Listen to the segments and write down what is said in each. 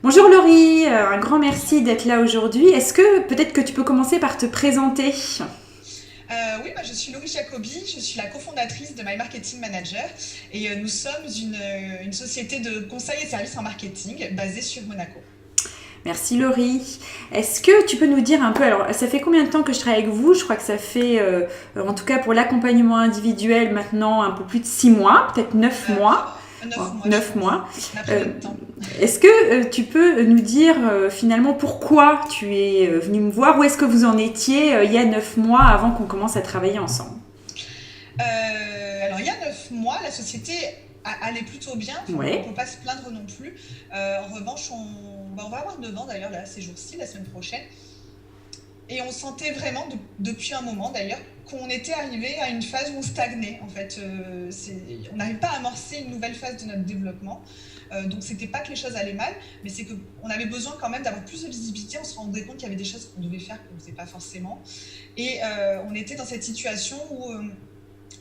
Bonjour Laurie, un grand merci d'être là aujourd'hui. Est-ce que peut-être que tu peux commencer par te présenter? Oui, je suis Laurie Jacobi, je suis la cofondatrice de My Marketing Manager et nous sommes une société de conseil et services en marketing basée sur Monaco. Merci Laurie. Est-ce que tu peux nous dire un peu, alors ça fait combien de temps que je travaille avec vous? Je crois que ça fait, en tout cas pour l'accompagnement individuel maintenant, un peu plus de 6 mois, peut-être 9 mois. 9 mois, je 9 pense. mois. On a pris Euh, notre temps. Est-ce que tu peux nous dire finalement pourquoi tu es venu me voir? Où est-ce que vous en étiez il y a 9 mois avant qu'on commence à travailler ensemble? Alors, il y a 9 mois, la société allait plutôt bien. Enfin, on Ouais. ne peut pas se plaindre non plus. En revanche, on va avoir 9 ans d'ailleurs, là, ces jours-ci, la semaine prochaine. Et on sentait vraiment, depuis un moment d'ailleurs, qu'on était arrivé à une phase où on stagnait. En fait, on n'arrive pas à amorcer une nouvelle phase de notre développement. Donc, c'était pas que les choses allaient mal, mais c'est qu'on avait besoin quand même d'avoir plus de visibilité. On se rendait compte qu'il y avait des choses qu'on devait faire qu'on ne faisait pas forcément. Et on était dans cette situation où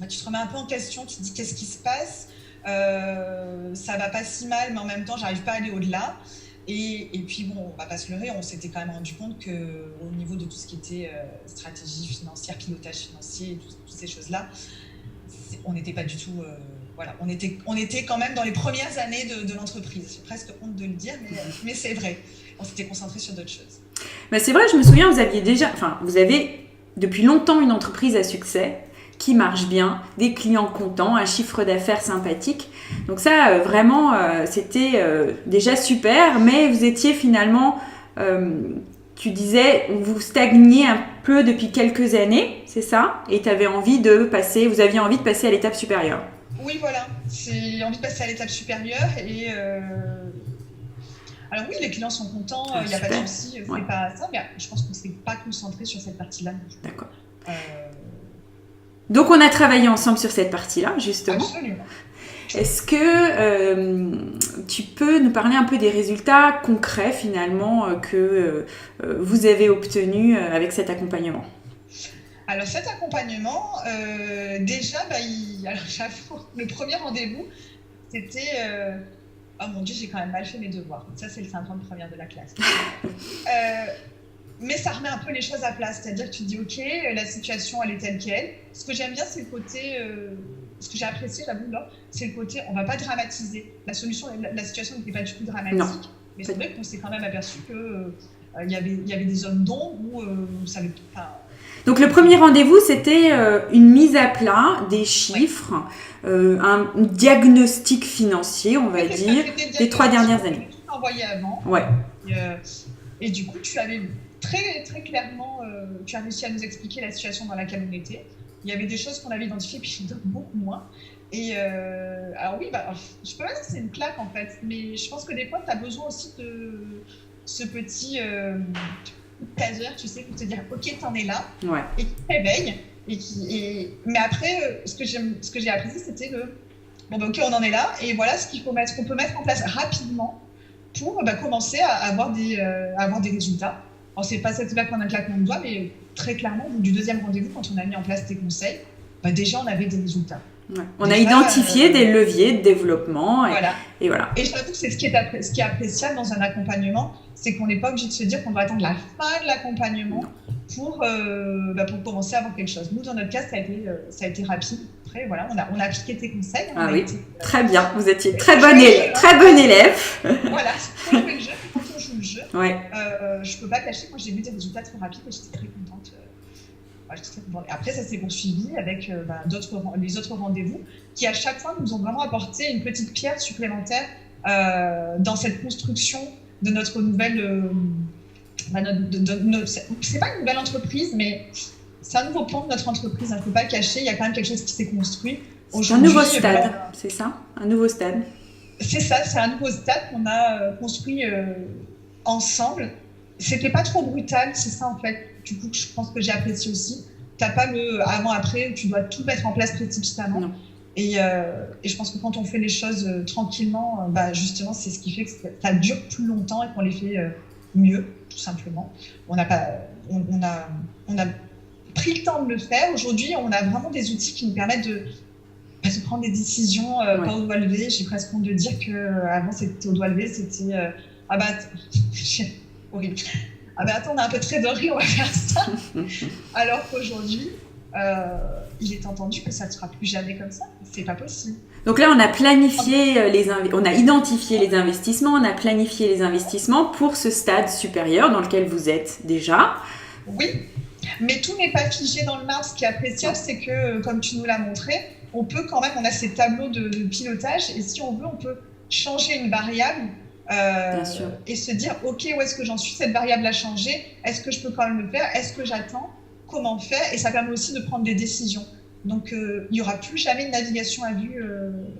tu te remets un peu en question, tu te dis qu'est-ce qui se passe, ça va pas si mal, mais en même temps, j'arrive pas à aller au-delà. Et puis bon, on va pas se leurrer, on s'était quand même rendu compte qu'au niveau de tout ce qui était stratégie financière, pilotage financier, toutes ces choses-là, on n'était pas du tout... voilà, on était quand même dans les premières années de l'entreprise. J'ai presque honte de le dire, mais c'est vrai. On s'était concentré sur d'autres choses. Ben, c'est vrai, je me souviens, vous avez depuis longtemps une entreprise à succès qui marche bien, des clients contents, un chiffre d'affaires sympathique. Donc ça, vraiment, c'était déjà super, mais vous étiez finalement, tu disais, vous stagniez un peu depuis quelques années, c'est ça? Et vous aviez envie de passer à l'étape supérieure. Oui, voilà, j'ai envie de passer à l'étape supérieure alors oui, les clients sont contents, il n'y a pas de Super. souci, c'est Ouais, pas ça, mais je pense qu'on ne s'est pas concentré sur cette partie-là. d'accord. Euh, Donc on a travaillé ensemble sur cette partie-là, justement. Absolument. Est-ce que tu peux nous parler un peu des résultats concrets finalement que vous avez obtenus avec cet accompagnement? Alors cet accompagnement, déjà, alors, j'avoue, le premier rendez-vous, c'était... oh mon Dieu, j'ai quand même mal fait mes devoirs. Ça, c'est le syndrome de première de la classe. Mais ça remet un peu les choses à plat. C'est-à-dire que tu te dis, OK, la situation, elle est telle qu'elle. Ce que j'aime bien, c'est le côté... ce que j'ai apprécié, j'avoue, là, c'est le côté, on ne va pas dramatiser. La situation n'était pas du tout dramatique. Non. Mais c'est vrai qu'on s'est quand même aperçu qu'il y avait des zones d'ombre où ça avait... Donc le premier rendez-vous, c'était une mise à plat des chiffres, un diagnostic financier, on va dire, des 3 dernières années. Tout envoyé avant. Ouais. Et du coup, tu avais très, très clairement, tu as réussi à nous expliquer la situation dans laquelle on était. Il y avait des choses qu'on avait identifiées, puis d'autres beaucoup moins. Et alors oui, je peux pas dire que c'est une claque en fait, mais je pense que des fois, tu as besoin aussi de ce petit taseur, tu sais, pour te dire, OK, t'en es là, Ouais. et qui te réveille. Mais après, ce que j'ai apprécié, c'était bon, OK, on en est là, et voilà ce qu'on peut mettre en place rapidement pour commencer à avoir des résultats. Alors, c'est pas cette claque qu'on a claquement de doigts, mais très clairement, au bout du deuxième rendez-vous, quand on a mis en place tes conseils, déjà, on avait des résultats. Ouais. On a identifié des leviers de développement et voilà. Et je t'avoue que c'est ce qui est appréciable dans un accompagnement, c'est qu'on n'est pas obligé de se dire qu'on doit attendre la fin de l'accompagnement pour commencer à avoir quelque chose. Nous, dans notre cas, ça a été rapide. Après, voilà, on a appliqué tes conseils. Très bien. Vous étiez très bon élève. Voilà, faut jouer le jeu. Quand on joue le jeu, Ouais. je peux pas cacher, moi j'ai vu des résultats très rapides et j'étais très contente. Et après, ça s'est poursuivi avec les autres rendez-vous qui, à chaque fois, nous ont vraiment apporté une petite pierre supplémentaire dans cette construction de notre nouvelle... c'est pas une nouvelle entreprise, mais c'est un nouveau pan de notre entreprise. Il ne faut pas le cacher, il y a quand même quelque chose qui s'est construit. C'est un nouveau stade, c'est ça? Un nouveau stade. C'est ça, c'est un nouveau stade qu'on a construit ensemble. C'était pas trop brutal, c'est ça en fait. Du coup, je pense que j'ai apprécié aussi. T'as pas le avant-après où tu dois tout mettre en place précipitamment. Non. Et je pense que quand on fait les choses tranquillement, justement, c'est ce qui fait que ça dure plus longtemps et qu'on les fait mieux, tout simplement. On a pris le temps de le faire. Aujourd'hui, on a vraiment des outils qui nous permettent de prendre des décisions pas au doigt levé. J'ai presque honte de dire qu'avant, c'était au doigt levé, c'était Ah bah, horrible. Ah bah attends, on a un peu de trésorerie, on va faire ça. Alors qu'aujourd'hui, il est entendu que ça ne sera plus jamais comme ça. C'est pas possible. Donc là, on a planifié on a identifié les investissements, on a planifié les investissements pour ce stade supérieur dans lequel vous êtes déjà. Oui, mais tout n'est pas figé dans le marbre. Ce qui est appréciable, c'est que, comme tu nous l'as montré, on peut quand même, on a ces tableaux de pilotage, et si on veut, on peut changer une variable et se dire, ok, où est-ce que j'en suis, cette variable a changé, est-ce que je peux quand même le faire, est-ce que j'attends, comment faire, et ça permet aussi de prendre des décisions. Donc, il n'y aura plus jamais de navigation à vue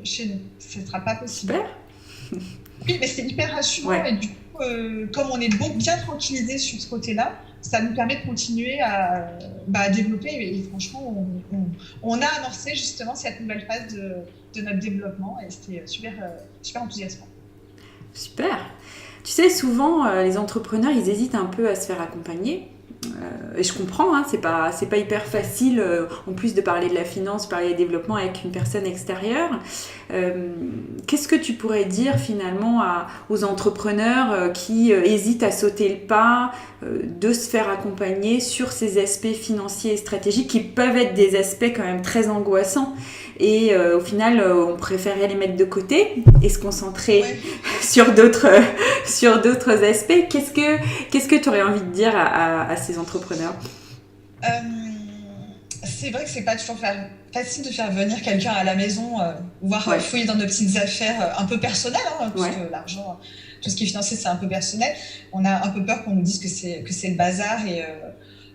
chez nous. Ce ne sera pas possible. Super. Oui, mais c'est hyper rassurant. Ouais. Et du coup, comme on est bien tranquillisé sur ce côté-là, ça nous permet de continuer à développer. Et franchement, on a amorcé justement cette nouvelle phase de notre développement. Et c'était super, super enthousiasmant. Super. Tu sais, souvent, les entrepreneurs, ils hésitent un peu à se faire accompagner. Et je comprends, hein, c'est pas hyper facile en plus de parler de la finance, parler des développements avec une personne extérieure. Qu'est-ce que tu pourrais dire finalement aux entrepreneurs qui hésitent à sauter le pas, de se faire accompagner sur ces aspects financiers et stratégiques qui peuvent être des aspects quand même très angoissants et au final on préférait les mettre de côté et se concentrer sur d'autres aspects. Qu'est-ce que tu aurais envie de dire à ces entrepreneurs? C'est vrai que c'est pas toujours facile de faire venir quelqu'un à la maison, voire fouiller dans nos petites affaires un peu personnelles, hein, parce que l'argent, tout ce qui est financier, c'est un peu personnel. On a un peu peur qu'on nous dise que c'est le bazar et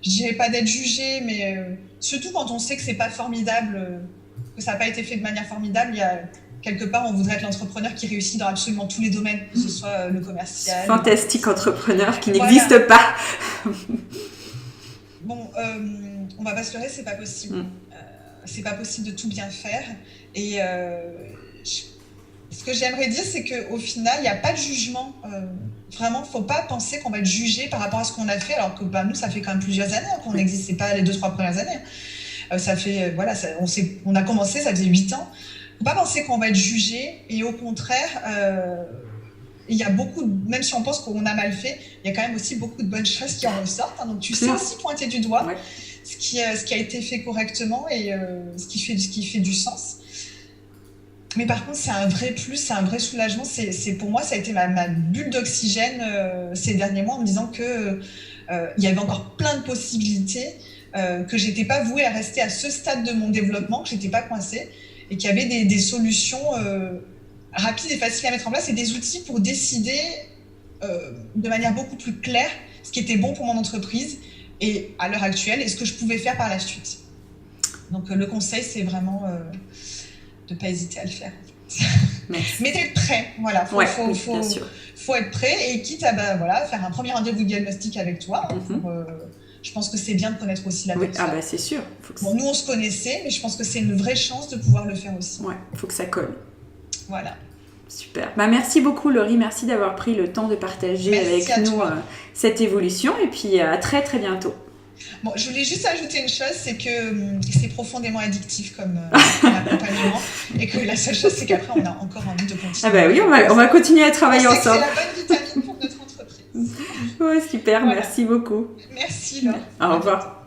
je dirais pas d'être jugé, mais surtout quand on sait que c'est pas formidable, que ça n'a pas été fait de manière formidable, il y a quelque part, on voudrait être l'entrepreneur qui réussit dans absolument tous les domaines, que ce soit le commercial. Fantastique entrepreneur qui n'existe pas. Bon, on va pas se leurrer, c'est pas possible. C'est pas possible de tout bien faire. Et ce que j'aimerais dire, c'est qu'au final, il n'y a pas de jugement. Vraiment, il ne faut pas penser qu'on va être jugé par rapport à ce qu'on a fait, alors que nous, ça fait quand même plusieurs années qu'on n'existe. C'est pas les 2-3 premières années. Ça fait, on a commencé, ça faisait 8 ans. Il ne faut pas penser qu'on va être jugé. Et au contraire, il y a même si on pense qu'on a mal fait, il y a quand même aussi beaucoup de bonnes choses qui en ressortent. Donc, tu sais aussi pointer du doigt ce qui a été fait correctement et ce qui fait du sens. Mais par contre, c'est un vrai plus, c'est un vrai soulagement. Pour moi, ça a été ma bulle d'oxygène ces derniers mois en me disant qu'il y avait encore plein de possibilités, que je n'étais pas vouée à rester à ce stade de mon développement, que je n'étais pas coincée et qu'il y avait des solutions rapides et faciles à mettre en place et des outils pour décider de manière beaucoup plus claire ce qui était bon pour mon entreprise et à l'heure actuelle et ce que je pouvais faire par la suite. Donc le conseil, c'est vraiment de ne pas hésiter à le faire. Mais d'être prêt, voilà. Faut être prêt et quitte à faire un premier rendez-vous diagnostic avec toi. Je pense que c'est bien de connaître aussi la personne. Ah bah c'est sûr. Nous on se connaissait, mais je pense que c'est une vraie chance de pouvoir le faire aussi. Ouais, il faut que ça colle. Voilà. Super. Merci beaucoup Laurie, merci d'avoir pris le temps de partager avec nous cette évolution et puis à très très bientôt. Bon, je voulais juste ajouter une chose, c'est que c'est profondément addictif comme accompagnement et que la seule chose, c'est qu'après, on a encore envie de continuer. Ah bah oui, on va continuer à travailler ensemble. C'est la bonne vitamine pour notre entreprise. Ouais, super, merci beaucoup. Merci Laure. Au revoir.